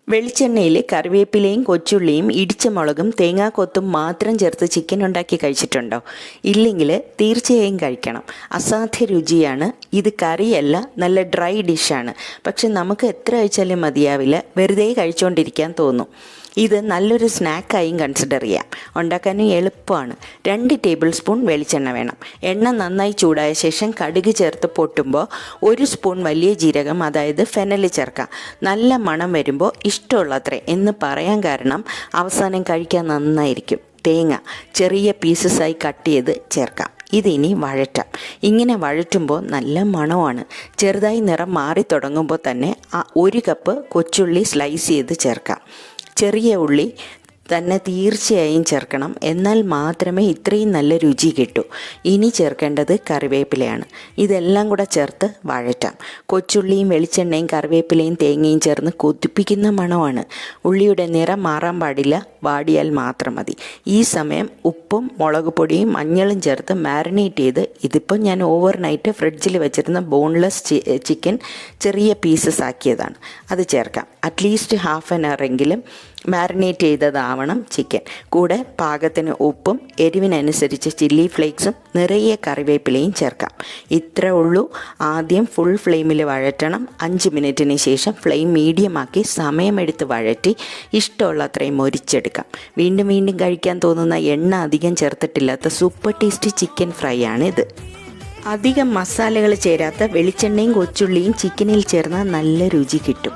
വെളിച്ചെണ്ണയിൽ കറിവേപ്പിലയും കൊച്ചുള്ളിയും ഇടിച്ച മുളകും തേങ്ങാക്കൊത്തും മാത്രം ചേർത്ത് ചിക്കൻ ഉണ്ടാക്കി കഴിച്ചിട്ടുണ്ടോ? ഇല്ലെങ്കിൽ തീർച്ചയായും കഴിക്കണം. അസാധ്യ രുചിയാണ്. ഇത് കറിയല്ല, നല്ല ഡ്രൈ ഡിഷാണ്. പക്ഷെ നമുക്ക് എത്ര കഴിച്ചാലും മതിയാവില്ല, വെറുതെ കഴിച്ചുകൊണ്ടിരിക്കാൻ തോന്നും. ഇത് നല്ലൊരു സ്നാക്കായും കൺസിഡർ ചെയ്യാം. ഉണ്ടാക്കാനും എളുപ്പമാണ്. 2 ടേബിൾ സ്പൂൺ വെളിച്ചെണ്ണ വേണം. എണ്ണ നന്നായി ചൂടായ ശേഷം കടുക് ചേർത്ത് പൊട്ടുമ്പോൾ 1 സ്പൂൺ വലിയ ജീരകം, അതായത് ഫെനൽ ചേർക്കാം. നല്ല മണം വരുമ്പോൾ ഇഷ്ടമുള്ളത്രേ എന്ന് പറയാൻ കാരണം അവസാനം കഴിക്കാൻ നന്നായിരിക്കും. തേങ്ങ ചെറിയ പീസസായി കട്ട് ചെയ്ത് ചേർക്കാം. ഇതിനി വഴറ്റാം. ഇങ്ങനെ വഴറ്റുമ്പോൾ നല്ല മണമാണ്. ചെറുതായി നിറം മാറി തുടങ്ങുമ്പോൾ തന്നെ 1 കപ്പ് കൊച്ചുള്ളി സ്ലൈസ് ചെയ്ത് ചേർക്കാം. ചെറിയ ഉള്ളി തന്നെ തീർച്ചയായും ചേർക്കണം. എന്നാൽ മാത്രമേ ഇത്രയും നല്ല രുചി കിട്ടൂ. ഇനി ചേർക്കേണ്ടത് കറിവേപ്പിലയാണ്. ഇതെല്ലാം കൂടെ ചേർത്ത് വഴറ്റാം. കൊച്ചുള്ളിയും വെളിച്ചെണ്ണയും കറിവേപ്പിലയും തേങ്ങയും ചേർന്ന് കൊതിപ്പിക്കുന്ന മണമാണ്. ഉള്ളിയുടെ നിറം മാറാൻ പാടില്ല, വാടിയാൽ മാത്രം മതി. ഈ സമയം ഉപ്പും മുളക് പൊടിയും മഞ്ഞളും ചേർത്ത് മാരിനേറ്റ് ചെയ്ത്, ഇതിപ്പോൾ ഞാൻ ഓവർനൈറ്റ് ഫ്രിഡ്ജിൽ വെച്ചിരുന്ന ബോൺലെസ് ചിക്കൻ ചെറിയ പീസസ് ആക്കിയതാണ്, അത് ചേർക്കാം. അറ്റ്ലീസ്റ്റ് ഹാഫ് ആൻ അവർ എങ്കിലും മാരിനേറ്റ് ചെയ്തതാവണം ചിക്കൻ. കൂടെ പാകത്തിന് ഉപ്പും എരിവിനനുസരിച്ച് ചില്ലി ഫ്ലേക്സും നിറയെ കറിവേപ്പിലയും ചേർക്കാം. ഇത്രേ ഉള്ളൂ. ആദ്യം ഫുൾ ഫ്ലെയിമിൽ വഴറ്റണം. 5 മിനിറ്റിന് ശേഷം ഫ്ലെയിം മീഡിയം ആക്കി സമയമെടുത്ത് വഴറ്റി ഇഷ്ടമുള്ള അത്രയും മൊരിച്ചെടുക്കാം. വീണ്ടും വീണ്ടും കഴിക്കാൻ തോന്നുന്ന എണ്ണ അധികം ചേർത്തിട്ടില്ലാത്ത സൂപ്പർ ടേസ്റ്റി ചിക്കൻ ഫ്രൈ ആണിത്. അധികം മസാലകൾ ചേരാത്ത വെളിച്ചെണ്ണയും കൊച്ചുള്ളിയും ചിക്കനിൽ ചേർന്നാൽ നല്ല രുചി കിട്ടും.